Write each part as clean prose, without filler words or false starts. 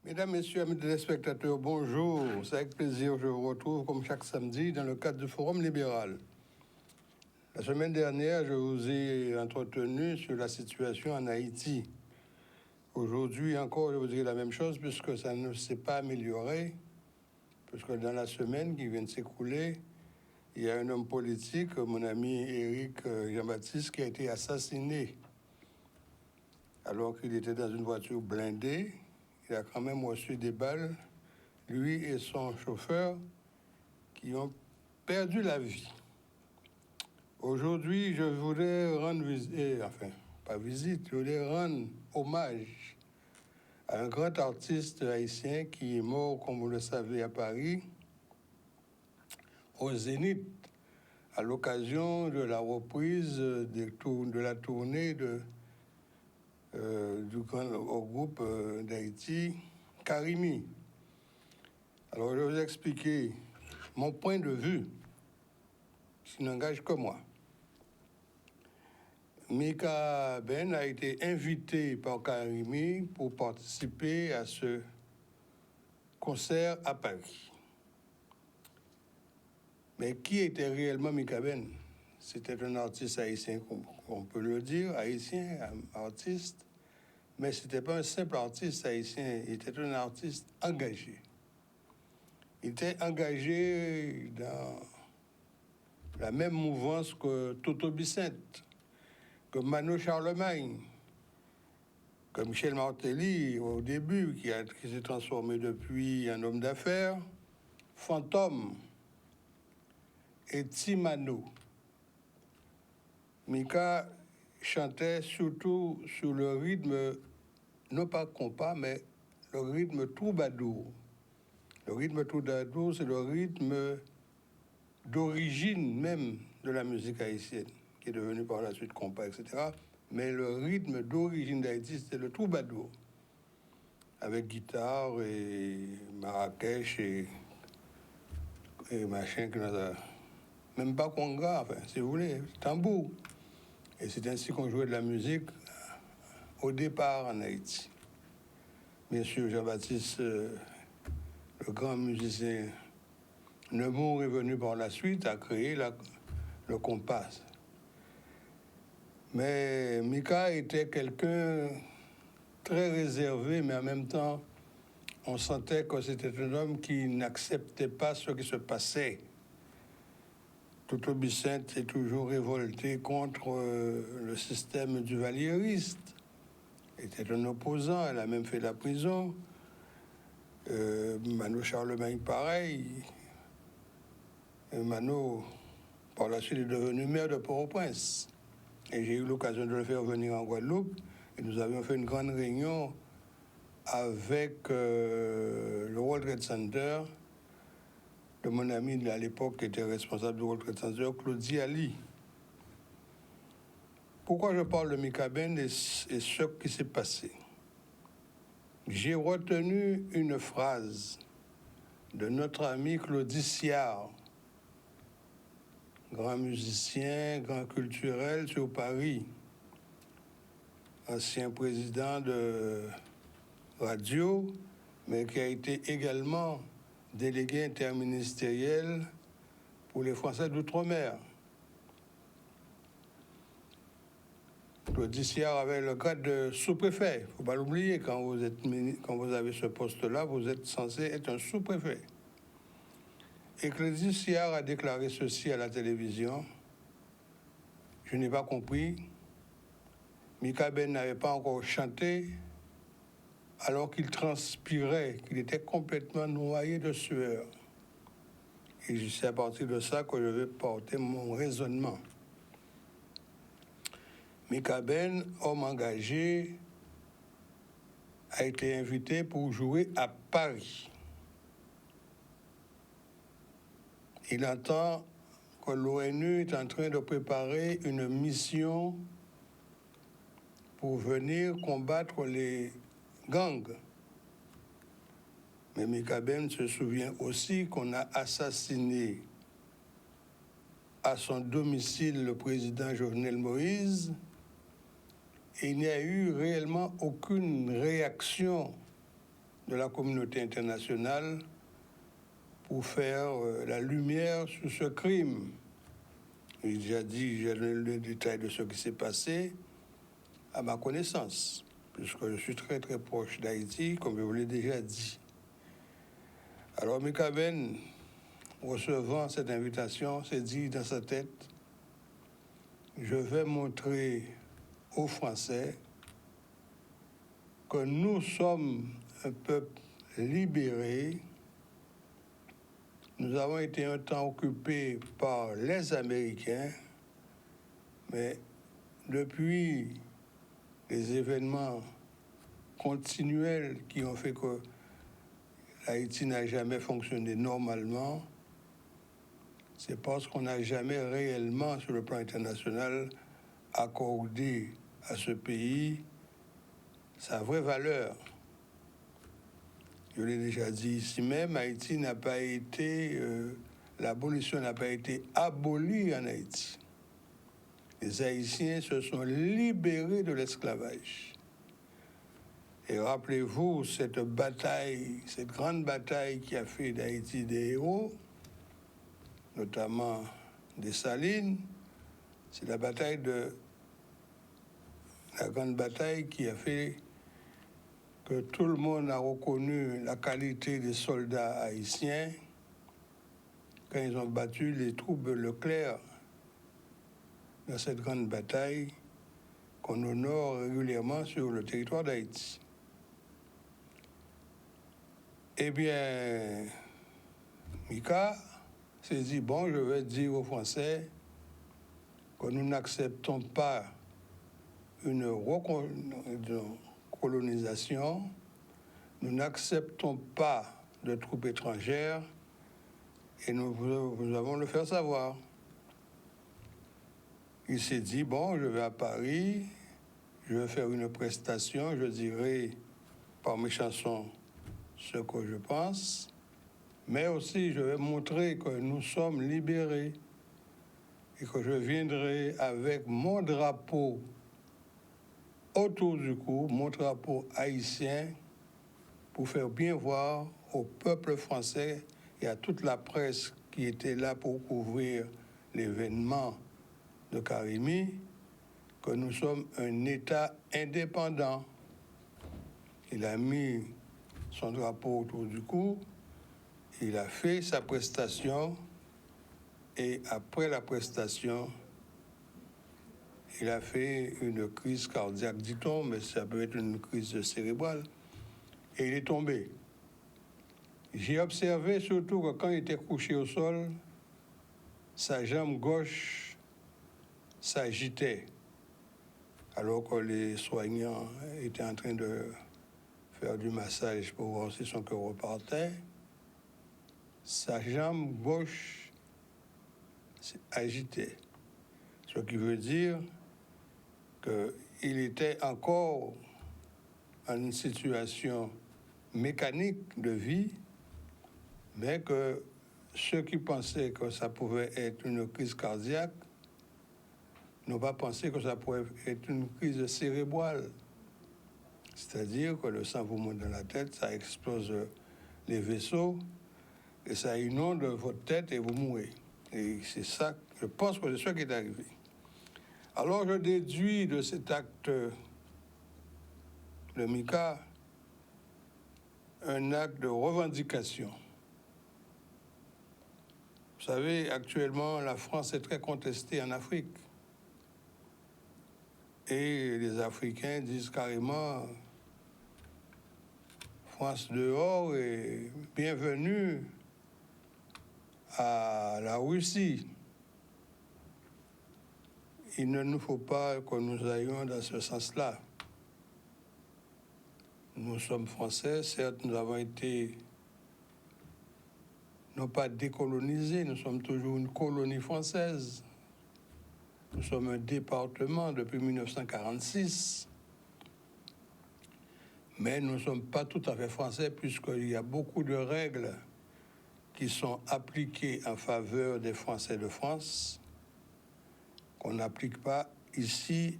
Mesdames, Messieurs, amis téléspectateurs, bonjour. C'est avec plaisir que je vous retrouve comme chaque samedi dans le cadre du Forum libéral. La semaine dernière, je vous ai entretenu sur la situation en Haïti. Aujourd'hui encore, je vous dirai la même chose puisque ça ne s'est pas amélioré, puisque dans la semaine qui vient de s'écouler, il y a un homme politique, mon ami Éric Jean-Baptiste, qui a été assassiné alors qu'il était dans une voiture blindée. Il a quand même reçu des balles, lui et son chauffeur, qui ont perdu la vie. Aujourd'hui, je voudrais rendre je voudrais rendre hommage à un grand artiste haïtien qui est mort, comme vous le savez, à Paris, au Zénith, à l'occasion de la reprise de la tournée du grand groupe d'Haïti, Karimi. Alors, je vais vous expliquer mon point de vue, qui n'engage que moi. Mika Ben a été invité par Karimi pour participer à ce concert à Paris. Mais qui était réellement Mika Ben? C'était un artiste haïtien, on peut le dire, haïtien, artiste, mais ce n'était pas un simple artiste haïtien, il était un artiste engagé. Il était engagé dans la même mouvance que Toto Vicente, que Mano Charlemagne, que Michel Martelly au début, qui s'est transformé depuis en homme d'affaires, Fantôme et Timano. Mika chantait surtout sur le rythme, non pas compas, mais le rythme troubadour. Le rythme troubadour, c'est le rythme d'origine même de la musique haïtienne, qui est devenu par la suite compas, etc. Mais le rythme d'origine d'Haïti, c'était le troubadour, avec guitare et Marrakech et machin, même pas conga, enfin, si vous voulez, tambour. Et c'est ainsi qu'on jouait de la musique au départ en Haïti. Bien sûr, Jean-Baptiste, le grand musicien Nemours, est venu par la suite à créer le compas. Mais Mika était quelqu'un très réservé, mais en même temps, on sentait que c'était un homme qui n'acceptait pas ce qui se passait. Toto Vicente est toujours révolté contre le système du valliériste. Il était un opposant, elle a même fait la prison. Mano Charlemagne, pareil. Mano, par la suite, est devenu maire de Port-au-Prince. Et j'ai eu l'occasion de le faire venir en Guadeloupe. Et nous avions fait une grande réunion avec le World Trade Center, de mon ami à l'époque qui était responsable du World Trade Center, Claudie Ali. Pourquoi je parle de Mika Ben et ce qui s'est passé? J'ai retenu une phrase de notre ami Claudie Siard, grand musicien, grand culturel sur Paris, ancien président de radio, mais qui a été également délégué interministériel pour les Français d'outre-mer. Claudie Siard avait le grade de sous-préfet. Il ne faut pas l'oublier, quand vous avez ce poste-là, vous êtes censé être un sous-préfet. Et Claudie Siard a déclaré ceci à la télévision. Je n'ai pas compris. Mika Ben n'avait pas encore chanté alors qu'il transpirait, qu'il était complètement noyé de sueur. Et c'est à partir de ça que je vais porter mon raisonnement. Mika Ben, homme engagé, a été invité pour jouer à Paris. Il entend que l'ONU est en train de préparer une mission pour venir combattre les gangs. Mais Mika Ben se souvient aussi qu'on a assassiné à son domicile le président Jovenel Moïse. Et il n'y a eu réellement aucune réaction de la communauté internationale pour faire la lumière sur ce crime. J'ai déjà dit, j'ai donné le détail de ce qui s'est passé à ma connaissance, puisque je suis très très proche d'Haïti, comme je vous l'ai déjà dit. Alors Mika Ben, recevant cette invitation, s'est dit dans sa tête, je vais montrer aux Français que nous sommes un peuple libéré. Nous avons été un temps occupés par les Américains, mais depuis les événements continuels qui ont fait que Haïti n'a jamais fonctionné normalement, c'est parce qu'on n'a jamais réellement, sur le plan international, accordé à ce pays sa vraie valeur. Je l'ai déjà dit ici même, Haïti n'a pas été, l'abolition n'a pas été abolie en Haïti. Les Haïtiens se sont libérés de l'esclavage. Et rappelez-vous cette bataille, cette grande bataille qui a fait d'Haïti des héros, notamment des Salines, c'est la grande bataille qui a fait que tout le monde a reconnu la qualité des soldats haïtiens quand ils ont battu les troupes de Leclerc dans cette grande bataille qu'on honore régulièrement sur le territoire d'Haïti. Eh bien, Mika s'est dit, bon, je vais dire aux Français que nous n'acceptons pas une colonisation, nous n'acceptons pas de troupes étrangères et nous avons le faire savoir. Il s'est dit, bon, je vais à Paris, je vais faire une prestation, je dirai par mes chansons ce que je pense, mais aussi je vais montrer que nous sommes libérés et que je viendrai avec mon drapeau autour du cou, mon drapeau haïtien, pour faire bien voir au peuple français et à toute la presse qui était là pour couvrir l'événement de Karimi, que nous sommes un État indépendant. Il a mis son drapeau autour du cou, il a fait sa prestation, et après la prestation, il a fait une crise cardiaque, dit-on, mais ça peut être une crise cérébrale, et il est tombé. J'ai observé surtout que quand il était couché au sol, sa jambe gauche s'agitait, alors que les soignants étaient en train de faire du massage pour voir si son cœur repartait. Sa jambe gauche s'agitait, ce qui veut dire qu'il était encore en une situation mécanique de vie, mais que ceux qui pensaient que ça pouvait être une crise cardiaque n'ont pas pensé que ça pouvait être une crise cérébrale. C'est-à-dire que le sang vous monte dans la tête, ça explose les vaisseaux, et ça inonde votre tête et vous mourrez. Et c'est ça, je pense que c'est ça qui est arrivé. Alors je déduis de cet acte de Mika un acte de revendication. Vous savez, actuellement, la France est très contestée en Afrique. Et les Africains disent carrément France dehors et bienvenue à la Russie. Il ne nous faut pas que nous aillions dans ce sens-là. Nous sommes français, certes, nous avons été non pas décolonisés, nous sommes toujours une colonie française. Nous sommes un département depuis 1946. Mais nous ne sommes pas tout à fait français puisqu'il y a beaucoup de règles qui sont appliquées en faveur des Français de France qu'on n'applique pas ici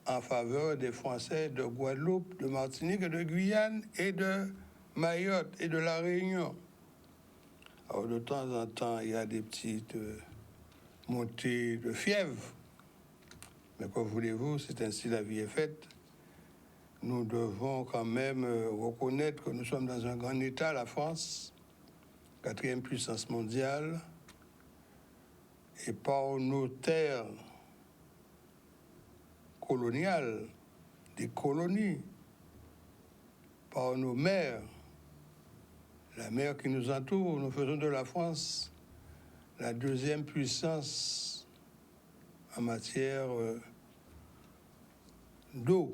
en faveur des Français de Guadeloupe, de Martinique, de Guyane et de Mayotte et de la Réunion. Alors, de temps en temps, il y a des petites montées de fièvre. Mais comme voulez-vous, c'est ainsi la vie est faite. Nous devons quand même reconnaître que nous sommes dans un grand État, la France, 4e puissance mondiale, et par nos terres coloniales, des colonies, par nos mers, la mer qui nous entoure, nous faisons de la France la 2e puissance en matière d'eau.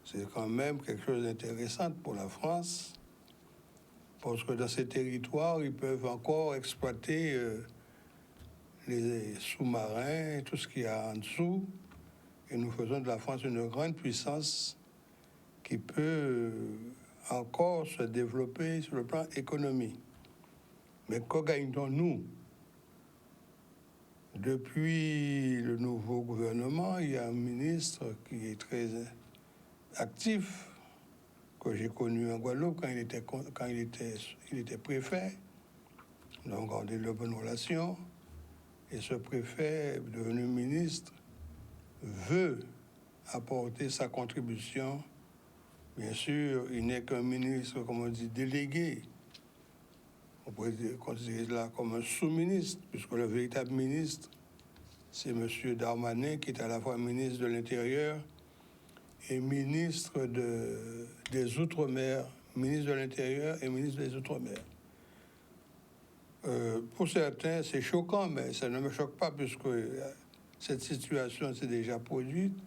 C'est quand même quelque chose d'intéressant pour la France, parce que dans ces territoires, ils peuvent encore exploiter les sous-marins, tout ce qu'il y a en dessous, et nous faisons de la France une grande puissance qui peut encore se développer sur le plan économique. Mais que gagne-t-on-nous? Depuis le nouveau gouvernement, il y a un ministre qui est très actif, que j'ai connu en Guadeloupe quand il était préfet, donc on a de bonnes relations. Et ce préfet, devenu ministre, veut apporter sa contribution. Bien sûr, il n'est qu'un ministre, comme on dit, délégué. On pourrait considérer cela comme un sous-ministre, puisque le véritable ministre, c'est M. Darmanin, qui est à la fois ministre de l'Intérieur et ministre des Outre-mer, ministre de l'Intérieur et ministre des Outre-mer. Pour certains, c'est choquant, mais ça ne me choque pas, puisque cette situation s'est déjà produite,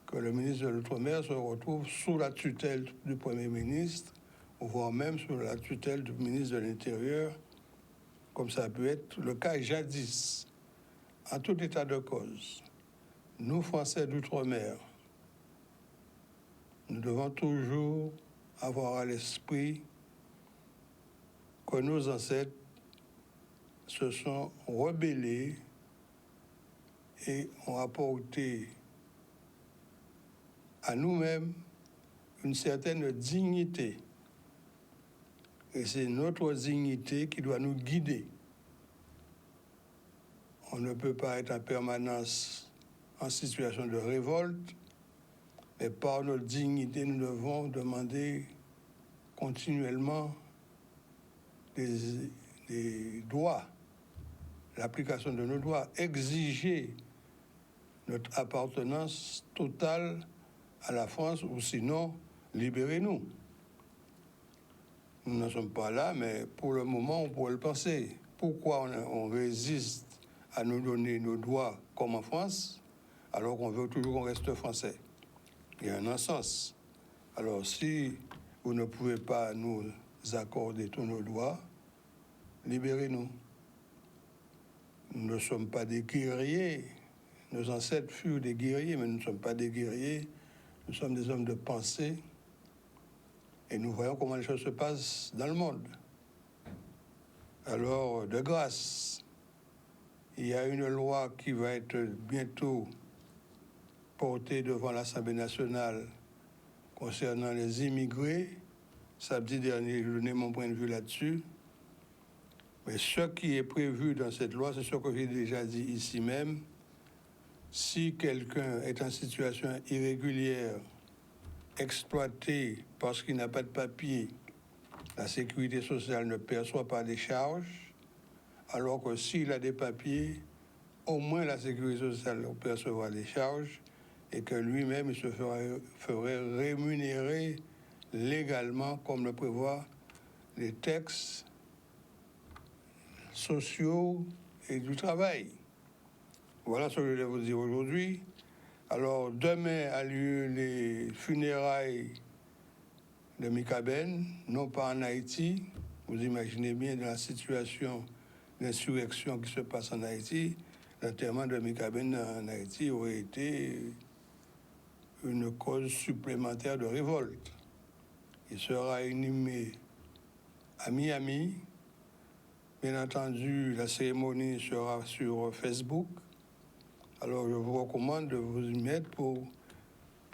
que le ministre de l'Outre-mer se retrouve sous la tutelle du Premier ministre, voire même sous la tutelle du ministre de l'Intérieur, comme ça a pu être le cas jadis. En tout état de cause, nous, Français d'Outre-mer, nous devons toujours avoir à l'esprit que nos ancêtres se sont rebellés et ont apporté à nous-mêmes une certaine dignité. Et c'est notre dignité qui doit nous guider. On ne peut pas être en permanence en situation de révolte, mais par notre dignité, nous devons demander continuellement des droits, l'application de nos droits, exiger notre appartenance totale à la France, ou sinon, libérez-nous. Nous n'en sommes pas là, mais pour le moment, on pourrait le penser. Pourquoi on résiste à nous donner nos droits comme en France, alors qu'on veut toujours qu'on reste français? Il y a un non-sens. Alors, si vous ne pouvez pas nous accorder tous nos droits, libérez-nous. Nous ne sommes pas des guerriers. Nos ancêtres furent des guerriers, mais nous ne sommes pas des guerriers. Nous sommes des hommes de pensée. Et nous voyons comment les choses se passent dans le monde. Alors, de grâce, il y a une loi qui va être bientôt portée devant l'Assemblée nationale concernant les immigrés. Samedi dernier, je donnais mon point de vue là-dessus. Mais ce qui est prévu dans cette loi, c'est ce que j'ai déjà dit ici même. Si quelqu'un est en situation irrégulière, exploité parce qu'il n'a pas de papier, la sécurité sociale ne perçoit pas des charges, alors que s'il a des papiers, au moins la sécurité sociale percevra des charges et que lui-même il se ferait rémunérer légalement comme le prévoient les textes sociaux et du travail. Voilà ce que je vais vous dire aujourd'hui. Alors, demain a lieu les funérailles de Mika Ben, non pas en Haïti. Vous imaginez bien dans la situation d'insurrection qui se passe en Haïti, l'enterrement de Mika Ben en Haïti aurait été une cause supplémentaire de révolte. Il sera inhumé à Miami. Bien entendu, la cérémonie sera sur Facebook. Alors, je vous recommande de vous y mettre pour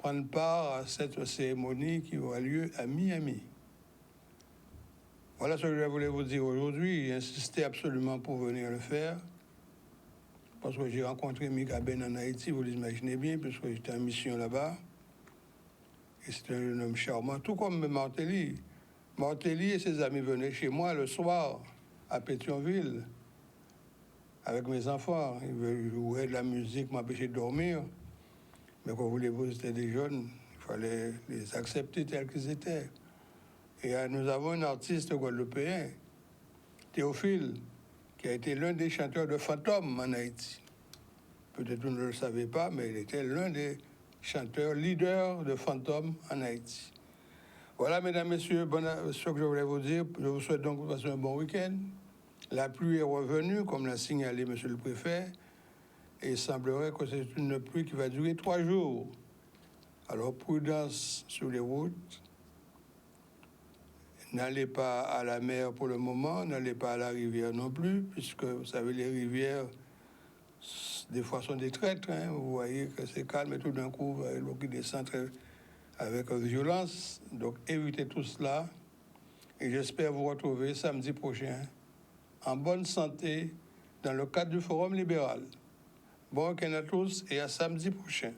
prendre part à cette cérémonie qui aura lieu à Miami. Voilà ce que je voulais vous dire aujourd'hui. Insistez absolument pour venir le faire. Parce que j'ai rencontré Mika Ben en Haïti, vous l'imaginez bien, puisque j'étais en mission là-bas. Et c'est un homme charmant, tout comme Martelly. Martelly et ses amis venaient chez moi le soir, à Pétionville, avec mes enfants. Ils jouaient de la musique, m'empêcher de dormir. Mais comme voulez-vous, c'était des jeunes. Il fallait les accepter tels qu'ils étaient. Et nous avons un artiste guadeloupéen, Théophile, qui a été l'un des chanteurs de Fantôme en Haïti. Peut-être vous ne le savez pas, mais il était l'un des chanteurs leaders de Fantôme en Haïti. Voilà, mesdames, messieurs, ce que je voulais vous dire. Je vous souhaite donc de passer un bon week-end. La pluie est revenue, comme l'a signalé monsieur le préfet, et il semblerait que c'est une pluie qui va durer 3 jours. Alors, prudence sur les routes. N'allez pas à la mer pour le moment, n'allez pas à la rivière non plus, puisque, vous savez, les rivières, des fois, sont des traîtres. Hein. Vous voyez que c'est calme et tout d'un coup, l'eau qui descend avec violence. Donc, évitez tout cela. Et j'espère vous retrouver samedi prochain, en bonne santé, dans le cadre du Forum libéral. Bon week-end à tous et à samedi prochain.